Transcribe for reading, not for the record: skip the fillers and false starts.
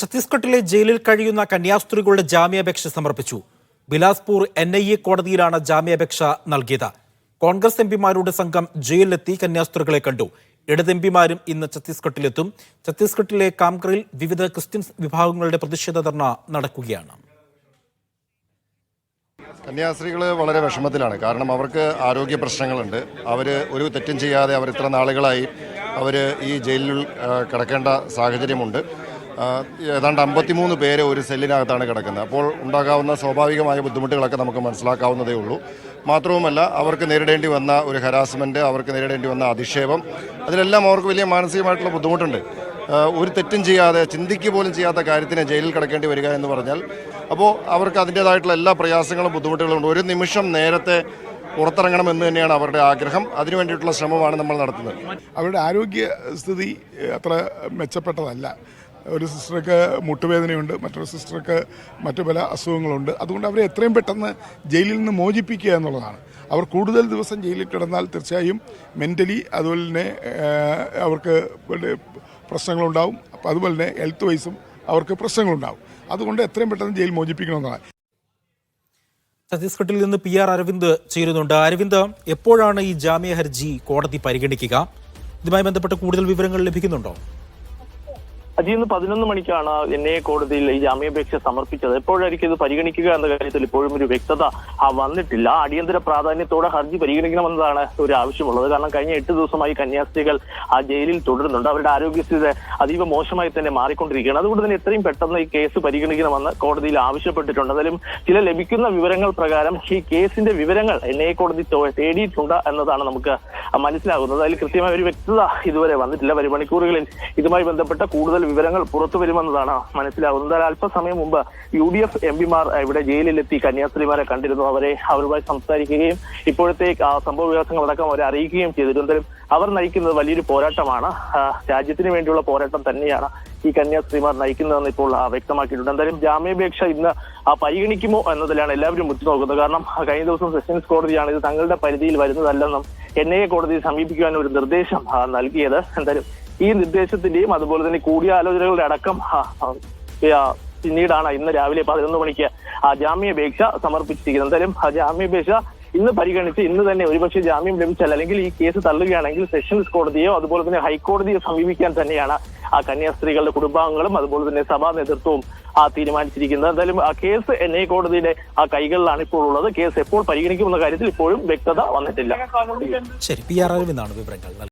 ഛത്തീസ്ഗഡിലെ ജയിലിൽ കഴിയുന്ന കന്യാസ്ത്രീകളുടെ ജാമ്യാപേക്ഷ സമർപ്പിച്ചു. ബിലാസ്പൂർ NIA കോടതിയിലാണ് ജാമ്യാപേക്ഷ നൽകിയത്. കോൺഗ്രസ് എംപിമാരുടെ സംഘം ജയിലിലെത്തി കന്യാസ്ത്രീകളെ കണ്ടു. ഇടത് എംപിമാരും ഇന്ന് ഛത്തീസ്ഗഡിലെത്തും. ഛത്തീസ്ഗഡിലെ കാംകറിൽ വിവിധ ക്രിസ്ത്യൻ വിഭാഗങ്ങളുടെ പ്രതിഷേധ ധർണ നടക്കുകയാണ്. കന്യാസ്ത്രീകൾ വളരെ വിഷമത്തിലാണ്. കാരണം അവർക്ക് ആരോഗ്യ പ്രശ്നങ്ങളുണ്ട്. അവർ ഒരു തെറ്റും ചെയ്യാതെ അവർ ഇത്ര നാളുകളായി അവർ ഈ ജയിലിൽ കിടക്കേണ്ട സാഹചര്യമുണ്ട്. ഏതാണ്ട് 53 പേര് ഒരു സെല്ലിനകത്താണ് കിടക്കുന്നത്. അപ്പോൾ ഉണ്ടാകാവുന്ന സ്വാഭാവികമായ ബുദ്ധിമുട്ടുകളൊക്കെ നമുക്ക് മനസ്സിലാക്കാവുന്നതേ ഉള്ളൂ. മാത്രവുമല്ല, അവർക്ക് നേരിടേണ്ടി വന്ന ഒരു ഹരാസ്മെൻറ്റ്, അവർക്ക് നേരിടേണ്ടി വന്ന അധിക്ഷേപം, അതിലെല്ലാം അവർക്ക് വലിയ മാനസികമായിട്ടുള്ള ബുദ്ധിമുട്ടുണ്ട്. ഒരു തെറ്റും ചെയ്യാതെ, ചിന്തിക്കുക പോലും ചെയ്യാത്ത കാര്യത്തിന് ജയിലിൽ കിടക്കേണ്ടി വരിക എന്ന് പറഞ്ഞാൽ, അപ്പോൾ അവർക്ക് അതിൻ്റേതായിട്ടുള്ള എല്ലാ പ്രയാസങ്ങളും ബുദ്ധിമുട്ടുകളും ഉണ്ട്. ഒരു നിമിഷം നേരത്തെ പുറത്തിറങ്ങണമെന്ന് തന്നെയാണ് അവരുടെ ആഗ്രഹം. അതിനു വേണ്ടിയിട്ടുള്ള ശ്രമമാണ് നമ്മൾ നടത്തുന്നത്. അവരുടെ ആരോഗ്യസ്ഥിതി അത്ര മെച്ചപ്പെട്ടതല്ല. ഒരു സിസ്റ്റർക്ക് മുട്ടുവേദനയുണ്ട്, മറ്റൊരു സിസ്റ്റർക്ക് മറ്റു പല അസുഖങ്ങളുണ്ട്. അതുകൊണ്ട് അവരെ എത്രയും പെട്ടെന്ന് ജയിലിൽ നിന്ന് മോചിപ്പിക്കുക എന്നുള്ളതാണ്. അവർ കൂടുതൽ ദിവസം ജയിലിൽ കിടന്നാൽ തീർച്ചയായും മെൻ്റലി അതുപോലെ തന്നെ അവർക്ക് പ്രശ്നങ്ങളുണ്ടാവും. അപ്പോൾ അതുപോലെ തന്നെ ഹെൽത്ത് വൈസും അവർക്ക് പ്രശ്നങ്ങളുണ്ടാവും. അതുകൊണ്ട് എത്രയും പെട്ടെന്ന് ജയിൽ മോചിപ്പിക്കണമെന്നാണ്. ഛത്തീസ്ഗഡിൽ നിന്ന് PR അരവിന്ദ് ചേരുന്നുണ്ട്. അരവിന്ദ്, എപ്പോഴാണ് ഈ ജാമ്യ ഹർജി കോടതി പരിഗണിക്കുക? ഇതുമായി ബന്ധപ്പെട്ട് കൂടുതൽ വിവരങ്ങൾ ലഭിക്കുന്നുണ്ടോ? ഇന്ന് 11 മണിക്കാണ് NIA കോടതിയിൽ ഈ ജാമ്യാപേക്ഷ സമർപ്പിച്ചത്. എപ്പോഴായിരിക്കും ഇത് പരിഗണിക്കുക എന്ന കാര്യത്തിൽ ഇപ്പോഴും ഒരു വ്യക്തത വന്നിട്ടില്ല. അടിയന്തര പ്രാധാന്യത്തോടെ ഹർജി പരിഗണിക്കണമെന്നതാണ് ഒരു ആവശ്യമുള്ളത്. കാരണം കഴിഞ്ഞ 8 ദിവസമായി കന്യാസ്ത്രീകൾ ജയിലിൽ തുടരുന്നുണ്ട്. അവരുടെ ആരോഗ്യസ്ഥിതി അതീവ മോശമായി തന്നെ മാറിക്കൊണ്ടിരിക്കുകയാണ്. അതുകൊണ്ട് തന്നെ എത്രയും പെട്ടെന്ന് ഈ കേസ് പരിഗണിക്കണമെന്ന് കോടതിയിൽ ആവശ്യപ്പെട്ടിട്ടുണ്ട്. എന്നാലും ചില ലഭിക്കുന്ന വിവരങ്ങൾ പ്രകാരം ഈ കേസിന്റെ വിവരങ്ങൾ NIA കോടതി തേടിയിട്ടുണ്ട് എന്നതാണ് നമുക്ക് മനസ്സിലാകുന്നത്. അതിൽ കൃത്യമായ ഒരു വ്യക്തത ഇതുവരെ വന്നിട്ടില്ല. വരും മണിക്കൂറുകളിൽ ഇതുമായി ബന്ധപ്പെട്ട കൂടുതൽ വിവരങ്ങൾ പുറത്തു വരുമെന്നതാണ് മനസ്സിലാകുന്നത്. അല്പസമയം മുമ്പ് UDF MPമാർ ഇവിടെ ജയിലിലെത്തി കന്യാസ്ത്രീമാരെ കണ്ടിരുന്നു. അവരുമായി സംസാരിക്കുകയും ഇപ്പോഴത്തെ സംഭവ വികാസങ്ങളടക്കം അവരെ അറിയിക്കുകയും ചെയ്തിരുന്നെങ്കിലും അവർ നയിക്കുന്നത് വലിയൊരു പോരാട്ടമാണ്. രാജ്യത്തിന് വേണ്ടിയുള്ള പോരാട്ടം തന്നെയാണ് ഈ കന്യാസ്ത്രീമാർ നയിക്കുന്നതെന്ന് ഇപ്പോൾ വ്യക്തമാക്കിയിട്ടുണ്ട്. എന്തായാലും ജാമ്യാപേക്ഷ ഇന്ന് പരിഗണിക്കുമോ എന്നതിലാണ് എല്ലാവരും ഉറ്റുനോക്കുന്നത്. കാരണം കഴിഞ്ഞ ദിവസം സെഷൻസ് കോടതിയാണ് ഇത് തങ്ങളുടെ പരിധിയിൽ വരുന്നതല്ലെന്നും NIA കോടതിയെ സമീപിക്കുവാൻ ഒരു നിർദ്ദേശം നൽകിയത്. എന്തായാലും ഈ നിർദ്ദേശത്തിന്റെയും അതുപോലെ തന്നെ കൂടിയാലോചനകളുടെ അടക്കം പിന്നീടാണ് ഇന്ന് രാവിലെ 11 മണിക്ക് ജാമ്യാപേക്ഷ സമർപ്പിച്ചിരിക്കുന്നത്. എന്തായാലും ജാമ്യാപേക്ഷ ഇന്ന് പരിഗണിച്ച് ഇന്ന് തന്നെ ഒരുപക്ഷെ ജാമ്യം ലഭിച്ചാൽ അല്ലെങ്കിൽ ഈ കേസ് തള്ളുകയാണെങ്കിൽ സെഷൻസ് കോടതിയോ അതുപോലെ തന്നെ ഹൈക്കോടതിയോ സമീപിക്കാൻ തന്നെയാണ് കന്യാസ്ത്രീകളുടെ കുടുംബാംഗങ്ങളും അതുപോലെ തന്നെ സഭാ നേതൃത്വവും തീരുമാനിച്ചിരിക്കുന്നത്. എന്തായാലും കേസ് NIA കോടതിയുടെ കൈകളിലാണ് ഇപ്പോൾ ഉള്ളത്. കേസ് എപ്പോൾ പരിഗണിക്കുമെന്ന കാര്യത്തിൽ ഇപ്പോഴും വ്യക്തത വന്നിട്ടില്ല. ശരി, PR അരവിന്ദാണ് വിവരങ്ങൾ നൽകിയത്.